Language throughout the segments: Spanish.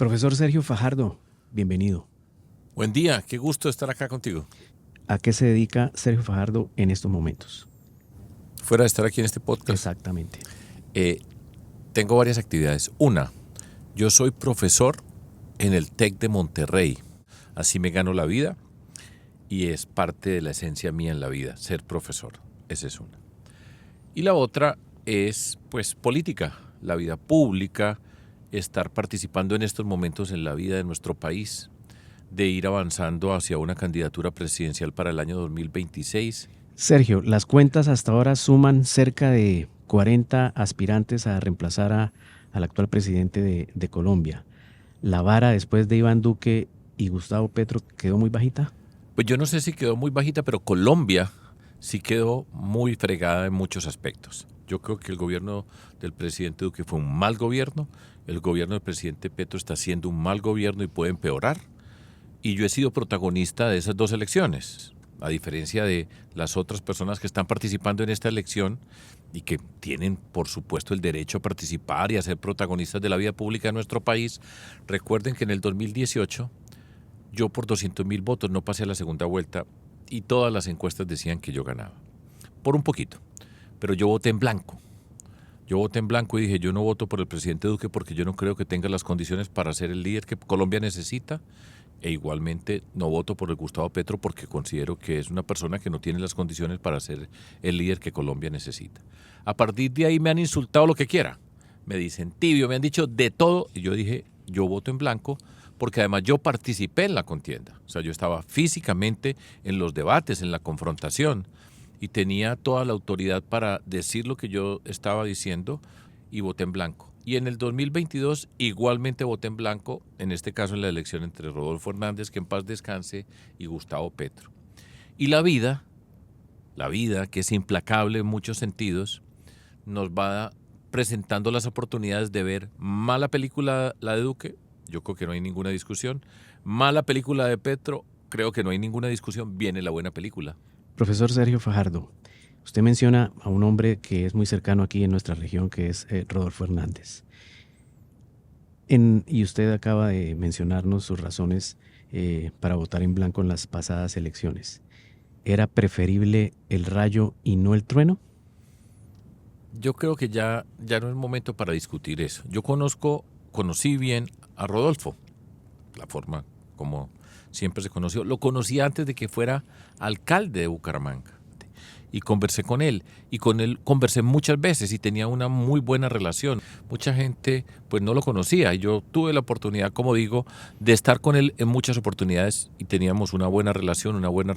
Profesor Sergio Fajardo, bienvenido. Buen día, qué gusto estar acá contigo. ¿A qué se dedica Sergio Fajardo en estos momentos? Fuera de estar aquí en este podcast, Exactamente. tengo varias actividades. Una, yo soy profesor en el TEC de Monterrey. Así me gano la vida y es parte de la esencia mía en la vida, ser profesor. Esa es una. Y la otra es, pues, política, la vida pública, estar participando en estos momentos en la vida de nuestro país, de ir avanzando hacia una candidatura presidencial para el año 2026. Sergio, las cuentas hasta ahora suman cerca de 40 aspirantes a reemplazar al actual presidente de Colombia. ¿La vara después de Iván Duque y Gustavo Petro quedó muy bajita? Pues yo no sé si quedó muy bajita, pero Colombia sí quedó muy fregada en muchos aspectos. Yo creo que el gobierno del presidente Duque fue un mal gobierno, el gobierno del presidente Petro está siendo un mal gobierno y puede empeorar. Y yo he sido protagonista de esas dos elecciones, a diferencia de las otras personas que están participando en esta elección y que tienen, por supuesto, el derecho a participar y a ser protagonistas de la vida pública de nuestro país. Recuerden que en el 2018 yo por 200.000 votos no pasé a la segunda vuelta y todas las encuestas decían que yo ganaba. Por un poquito, pero yo voté en blanco. Yo voté en blanco y dije, yo no voto por el presidente Duque porque yo no creo que tenga las condiciones para ser el líder que Colombia necesita. E igualmente no voto por el Gustavo Petro porque considero que es una persona que no tiene las condiciones para ser el líder que Colombia necesita. A partir de ahí me han insultado lo que quiera. Me dicen tibio, me han dicho de todo. Y yo dije, yo voto en blanco porque además yo participé en la contienda. O sea, yo estaba físicamente en los debates, en la confrontación y tenía toda la autoridad para decir lo que yo estaba diciendo y voté en blanco. Y en el 2022 igualmente voté en blanco, en este caso en la elección entre Rodolfo Hernández, que en paz descanse, y Gustavo Petro. Y la vida, que es implacable en muchos sentidos, nos va presentando las oportunidades de ver mala película la de Duque, yo creo que no hay ninguna discusión, mala película de Petro, creo que no hay ninguna discusión, viene la buena película. Profesor Sergio Fajardo, usted menciona a un hombre que es muy cercano aquí en nuestra región, que es Rodolfo Hernández. Y usted acaba de mencionarnos sus razones para votar en blanco en las pasadas elecciones. ¿Era preferible el rayo y no el trueno? Yo creo que ya no es momento para discutir eso. Yo conocí bien a Rodolfo, la forma como siempre se conoció. Lo conocí antes de que fuera alcalde de Bucaramanga. Y conversé con él. Y con él conversé muchas veces y tenía una muy buena relación. Mucha gente pues no lo conocía. Y yo tuve la oportunidad, como digo, de estar con él en muchas oportunidades y teníamos una buena relación, una buena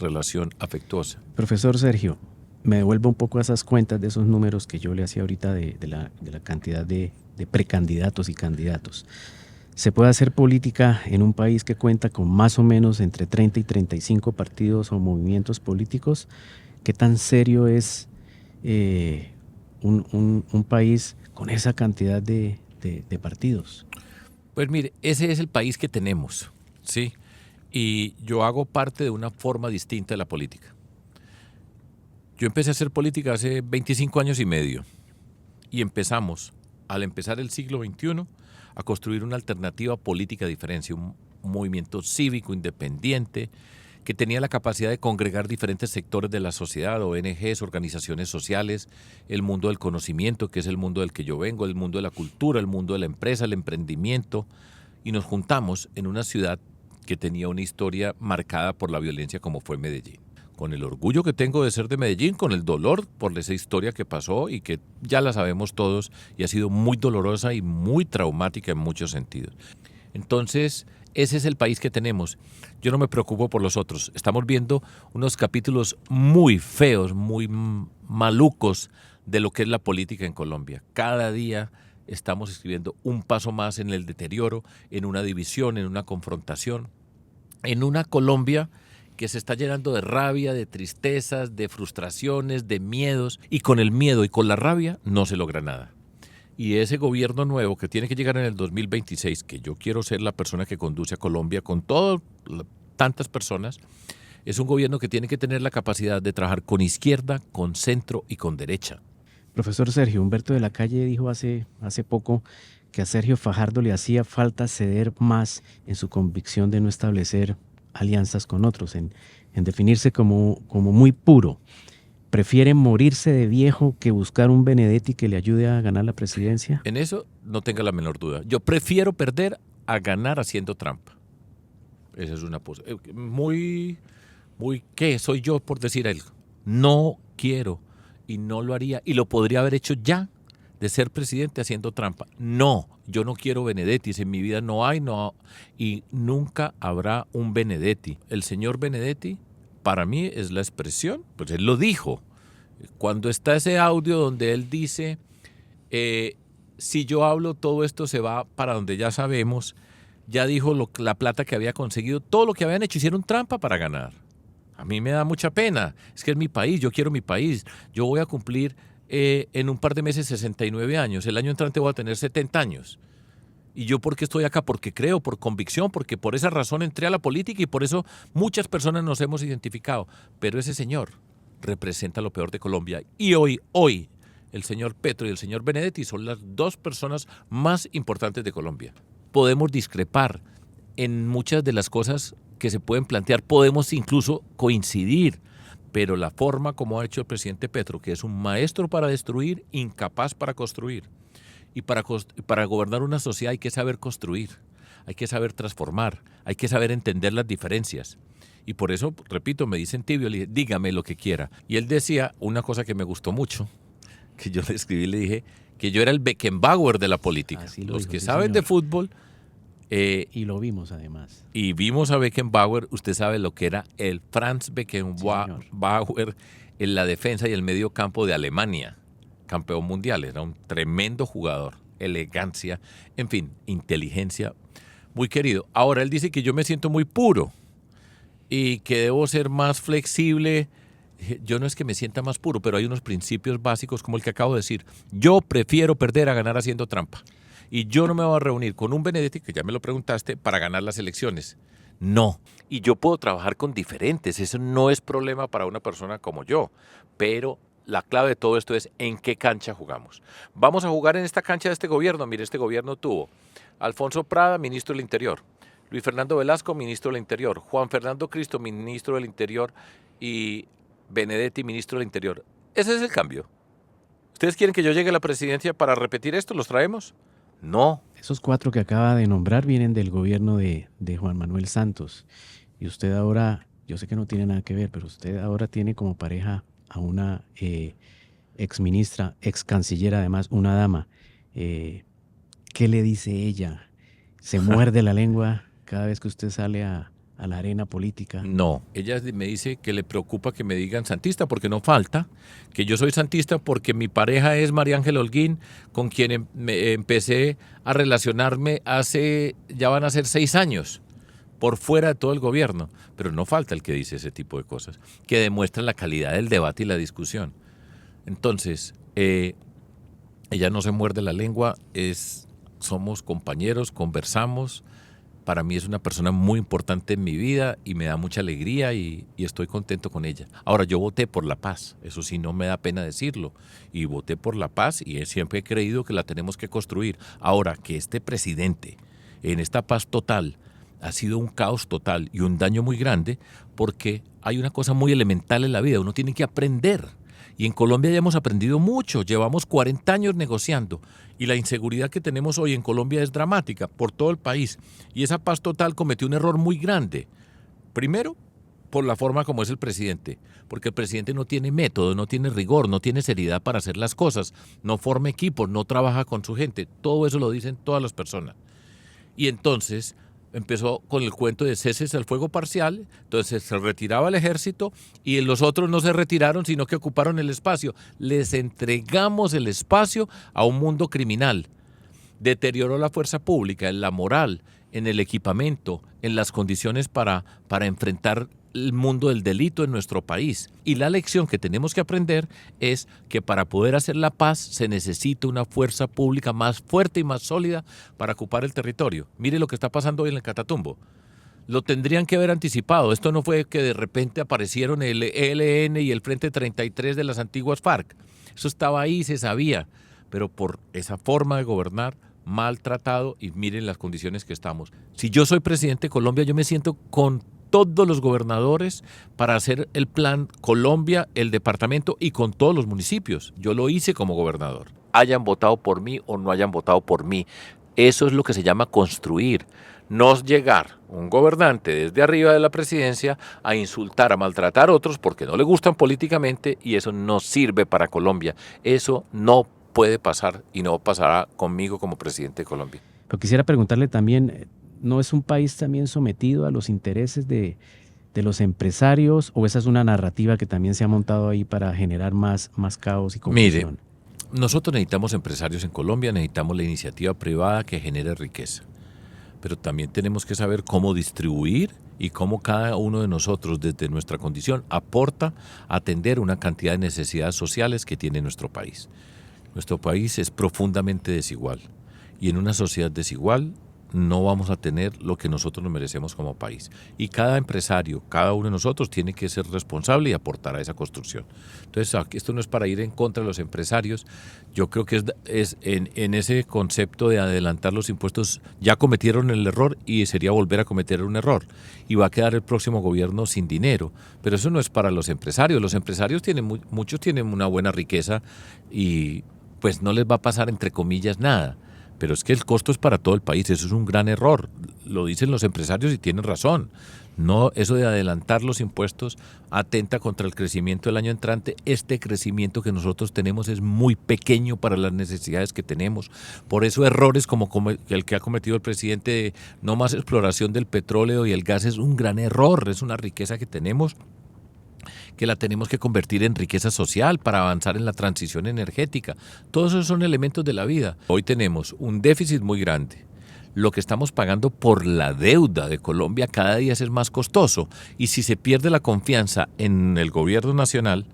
relación afectuosa. Profesor Sergio, me devuelvo un poco a esas cuentas de esos números que yo le hacía ahorita de la cantidad de precandidatos y candidatos. ¿Se puede hacer política en un país que cuenta con más o menos entre 30 y 35 partidos o movimientos políticos? ¿Qué tan serio es un país con esa cantidad de partidos? Pues mire, ese es el país que tenemos, ¿sí? Y yo hago parte de una forma distinta de la política. Yo empecé a hacer política hace 25 años y medio y empezamos, al empezar el siglo XXI, a construir una alternativa política diferente, un movimiento cívico independiente que tenía la capacidad de congregar diferentes sectores de la sociedad, ONGs, organizaciones sociales, el mundo del conocimiento, que es el mundo del que yo vengo, el mundo de la cultura, el mundo de la empresa, el emprendimiento, y nos juntamos en una ciudad que tenía una historia marcada por la violencia como fue Medellín. Con el orgullo que tengo de ser de Medellín, con el dolor por esa historia que pasó y que ya la sabemos todos y ha sido muy dolorosa y muy traumática en muchos sentidos. Entonces, ese es el país que tenemos. Yo no me preocupo por los otros. Estamos viendo unos capítulos muy feos, muy malucos de lo que es la política en Colombia. Cada día estamos escribiendo un paso más en el deterioro, en una división, en una confrontación, en una Colombia que se está llenando de rabia, de tristezas, de frustraciones, de miedos, y con el miedo y con la rabia no se logra nada. Y ese gobierno nuevo que tiene que llegar en el 2026, que yo quiero ser la persona que conduce a Colombia con tantas personas, es un gobierno que tiene que tener la capacidad de trabajar con izquierda, con centro y con derecha. Profesor Sergio, Humberto de la Calle dijo hace poco que a Sergio Fajardo le hacía falta ceder más en su convicción de no establecer alianzas con otros, en definirse como muy puro. ¿Prefiere morirse de viejo que buscar un Benedetti que le ayude a ganar la presidencia? En eso no tenga la menor duda. Yo prefiero perder a ganar haciendo trampa. Esa es una posibilidad. ¿Qué soy yo por decir algo? No quiero y no lo haría y lo podría haber hecho ya de ser presidente haciendo trampa. No, yo no quiero Benedettis, en mi vida no hay, no, y nunca habrá un Benedetti. El señor Benedetti para mí es la expresión, pues él lo dijo, cuando está ese audio donde él dice, si yo hablo todo esto se va para donde ya sabemos, ya dijo la plata que había conseguido, todo lo que habían hecho, hicieron trampa para ganar. A mí me da mucha pena, es que es mi país, yo quiero mi país, yo voy a cumplir en un par de meses 69 años, el año entrante voy a tener 70 años. ¿Y yo por qué estoy acá? Porque creo, por convicción, porque por esa razón entré a la política y por eso muchas personas nos hemos identificado. Pero ese señor representa lo peor de Colombia. Y hoy, el señor Petro y el señor Benedetti son las dos personas más importantes de Colombia. Podemos discrepar en muchas de las cosas que se pueden plantear, podemos incluso coincidir, pero la forma como ha hecho el presidente Petro, que es un maestro para destruir, incapaz para construir. Y para gobernar una sociedad hay que saber construir, hay que saber transformar, hay que saber entender las diferencias. Y por eso, repito, me dicen tibio, le dije, dígame lo que quiera. Y él decía una cosa que me gustó mucho, que yo le escribí, le dije que yo era el Beckenbauer de la política. Los que saben de fútbol... y lo vimos además. Y vimos a Beckenbauer, usted sabe lo que era el Franz Beckenbauer en la defensa y el medio campo de Alemania. Campeón mundial, era un tremendo jugador, elegancia, en fin, inteligencia, muy querido. Ahora él dice que yo me siento muy puro y que debo ser más flexible. Yo no es que me sienta más puro, pero hay unos principios básicos como el que acabo de decir. Yo prefiero perder a ganar haciendo trampa. Y yo no me voy a reunir con un Benedetti, que ya me lo preguntaste, para ganar las elecciones. No. Y yo puedo trabajar con diferentes, eso no es problema para una persona como yo, pero la clave de todo esto es en qué cancha jugamos. Vamos a jugar en esta cancha de este gobierno. Mire, este gobierno tuvo Alfonso Prada, ministro del Interior, Luis Fernando Velasco, ministro del Interior, Juan Fernando Cristo, ministro del Interior, y Benedetti, ministro del Interior. Ese es el cambio. ¿Ustedes quieren que yo llegue a la presidencia para repetir esto? ¿Los traemos? No. Esos 4 que acaba de nombrar vienen del gobierno de Juan Manuel Santos. Y usted ahora, yo sé que no tiene nada que ver, pero usted ahora tiene como pareja a una ex ministra, ex canciller, además una dama. ¿Qué le dice ella? ¿Se muerde la lengua cada vez que usted sale a la arena política? No, ella me dice que le preocupa que me digan santista, porque no falta, que yo soy santista porque mi pareja es María Ángela Holguín, con quien empecé a relacionarme ya van a ser 6 años, por fuera de todo el gobierno, pero no falta el que dice ese tipo de cosas, que demuestran la calidad del debate y la discusión. Entonces, ella no se muerde la lengua, somos compañeros, conversamos. Para mí es una persona muy importante en mi vida y me da mucha alegría y estoy contento con ella. Ahora, yo voté por la paz, eso sí no me da pena decirlo, y voté por la paz y siempre he creído que la tenemos que construir. Ahora, que este presidente en esta paz total ha sido un caos total y un daño muy grande, porque hay una cosa muy elemental en la vida, uno tiene que aprender. Y en Colombia ya hemos aprendido mucho, llevamos 40 años negociando y la inseguridad que tenemos hoy en Colombia es dramática por todo el país. Y esa paz total cometió un error muy grande. Primero, por la forma como es el presidente, porque el presidente no tiene método, no tiene rigor, no tiene seriedad para hacer las cosas, no forma equipos, no trabaja con su gente. Todo eso lo dicen todas las personas. Y entonces empezó con el cuento de ceses al fuego parcial, entonces se retiraba el ejército y los otros no se retiraron, sino que ocuparon el espacio. Les entregamos el espacio a un mundo criminal. Deterioró la fuerza pública, en la moral, en el equipamiento, en las condiciones para enfrentar el mundo del delito en nuestro país. Y la lección que tenemos que aprender es que para poder hacer la paz se necesita una fuerza pública más fuerte y más sólida para ocupar el territorio. Mire lo que está pasando hoy en el Catatumbo. Lo tendrían que haber anticipado. Esto no fue que de repente aparecieron el ELN y el Frente 33 de las antiguas FARC. Eso estaba ahí, se sabía. Pero por esa forma de gobernar, maltratado y miren las condiciones que estamos. Si yo soy presidente de Colombia, yo me siento con todos los gobernadores para hacer el plan Colombia, el departamento y con todos los municipios. Yo lo hice como gobernador. Hayan votado por mí o no hayan votado por mí. Eso es lo que se llama construir. No llegar un gobernante desde arriba de la presidencia a insultar, a maltratar a otros porque no le gustan políticamente y eso no sirve para Colombia. Eso no puede pasar y no pasará conmigo como presidente de Colombia. Pero quisiera preguntarle también, ¿no es un país también sometido a los intereses de los empresarios o esa es una narrativa que también se ha montado ahí para generar más caos y confusión? Mire, nosotros necesitamos empresarios en Colombia, necesitamos la iniciativa privada que genere riqueza. Pero también tenemos que saber cómo distribuir y cómo cada uno de nosotros desde nuestra condición aporta a atender una cantidad de necesidades sociales que tiene nuestro país. Nuestro país es profundamente desigual y en una sociedad desigual no vamos a tener lo que nosotros nos merecemos como país. Y cada empresario, cada uno de nosotros tiene que ser responsable y aportar a esa construcción. Entonces, esto no es para ir en contra de los empresarios. Yo creo que es en ese concepto de adelantar los impuestos, ya cometieron el error y sería volver a cometer un error. Y va a quedar el próximo gobierno sin dinero. Pero eso no es para los empresarios. Los empresarios muchos tienen una buena riqueza y pues no les va a pasar entre comillas nada. Pero es que el costo es para todo el país, eso es un gran error, lo dicen los empresarios y tienen razón. No, eso de adelantar los impuestos atenta contra el crecimiento del año entrante. Este crecimiento que nosotros tenemos es muy pequeño para las necesidades que tenemos. Por eso errores como el que ha cometido el presidente de no más exploración del petróleo y el gas es un gran error, es una riqueza que tenemos, que la tenemos que convertir en riqueza social para avanzar en la transición energética. Todos esos son elementos de la vida. Hoy tenemos un déficit muy grande. Lo que estamos pagando por la deuda de Colombia cada día es más costoso. Y si se pierde la confianza en el gobierno nacional,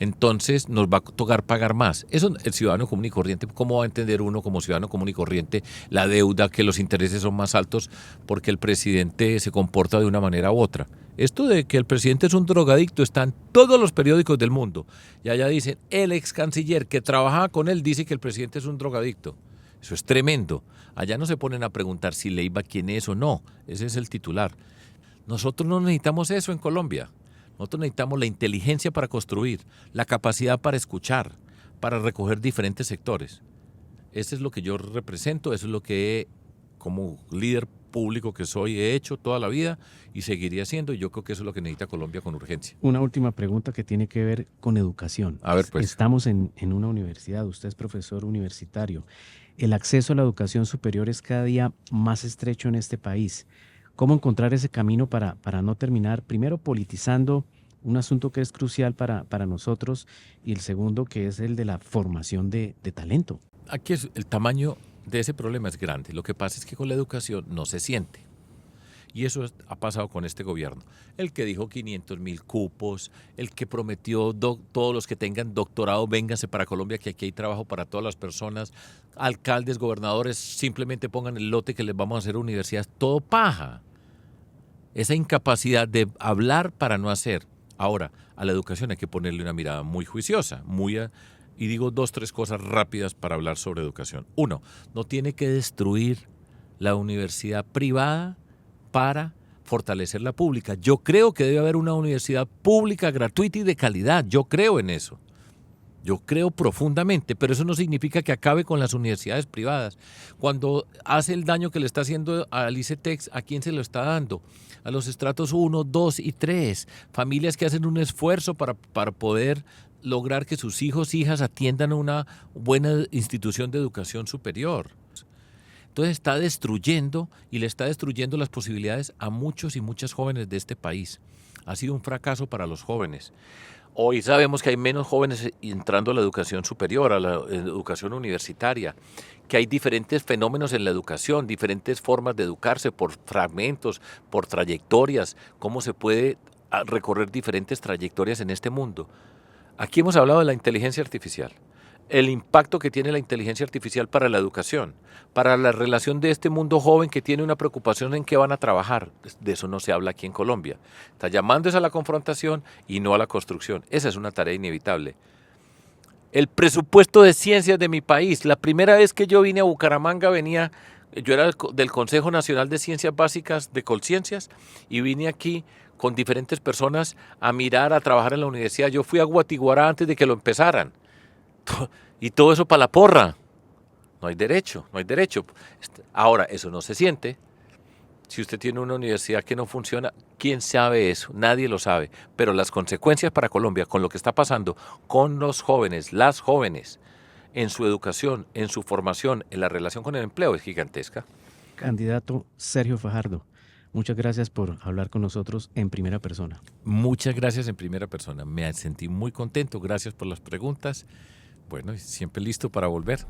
entonces nos va a tocar pagar más. Eso el ciudadano común y corriente, ¿cómo va a entender uno como ciudadano común y corriente la deuda, que los intereses son más altos porque el presidente se comporta de una manera u otra? Esto de que el presidente es un drogadicto está en todos los periódicos del mundo. Y allá dicen, el ex canciller que trabajaba con él dice que el presidente es un drogadicto. Eso es tremendo. Allá no se ponen a preguntar si Leiva quién es o no. Ese es el titular. Nosotros no necesitamos eso en Colombia. Nosotros necesitamos la inteligencia para construir, la capacidad para escuchar, para recoger diferentes sectores. Eso es lo que yo represento, eso es lo que como líder público que soy he hecho toda la vida y seguiría haciendo, y yo creo que eso es lo que necesita Colombia con urgencia. Una última pregunta que tiene que ver con educación. A ver, pues. Estamos en una universidad, usted es profesor universitario. El acceso a la educación superior es cada día más estrecho en este país. ¿Cómo encontrar ese camino para no terminar, primero, politizando un asunto que es crucial para nosotros y el segundo, que es el de la formación de talento? Aquí el tamaño de ese problema es grande. Lo que pasa es que con la educación no se siente. Y eso ha pasado con este gobierno. El que dijo 500.000 cupos, el que prometió todos los que tengan doctorado, vénganse para Colombia, que aquí hay trabajo para todas las personas. Alcaldes, gobernadores, simplemente pongan el lote que les vamos a hacer universidades. Todo paja. Esa incapacidad de hablar para no hacer. Ahora, a la educación hay que ponerle una mirada muy juiciosa, y digo 2, 3 cosas rápidas para hablar sobre educación. 1, no tiene que destruir la universidad privada para fortalecer la pública. Yo creo que debe haber una universidad pública gratuita y de calidad. Yo creo en eso. Yo creo profundamente, pero eso no significa que acabe con las universidades privadas. Cuando hace el daño que le está haciendo al ICETEX, ¿a quién se lo está dando? A los estratos 1, 2 y 3. Familias que hacen un esfuerzo para poder lograr que sus hijos, hijas atiendan a una buena institución de educación superior. Entonces está destruyendo y le está destruyendo las posibilidades a muchos y muchas jóvenes de este país. Ha sido un fracaso para los jóvenes. Hoy sabemos que hay menos jóvenes entrando a la educación superior, a la educación universitaria, que hay diferentes fenómenos en la educación, diferentes formas de educarse por fragmentos, por trayectorias, cómo se puede recorrer diferentes trayectorias en este mundo. Aquí hemos hablado de la inteligencia artificial, el impacto que tiene la inteligencia artificial para la educación, para la relación de este mundo joven que tiene una preocupación en qué van a trabajar. De eso no se habla aquí en Colombia. Está llamando a la confrontación y no a la construcción. Esa es una tarea inevitable. El presupuesto de ciencias de mi país. La primera vez que yo vine a Bucaramanga yo era del Consejo Nacional de Ciencias Básicas de Colciencias y vine aquí con diferentes personas a mirar, a trabajar en la universidad. Yo fui a Guatiguará antes de que lo empezaran. Y todo eso para la porra. No hay derecho, no hay derecho. Ahora, eso no se siente. Si usted tiene una universidad que no funciona, ¿quién sabe eso? Nadie lo sabe. Pero las consecuencias para Colombia con lo que está pasando con los jóvenes, las jóvenes, en su educación, en su formación, en la relación con el empleo es gigantesca. Candidato Sergio Fajardo, muchas gracias por hablar con nosotros en primera persona. Muchas gracias en primera persona. Me sentí muy contento. Gracias por las preguntas. Bueno, y siempre listo para volver.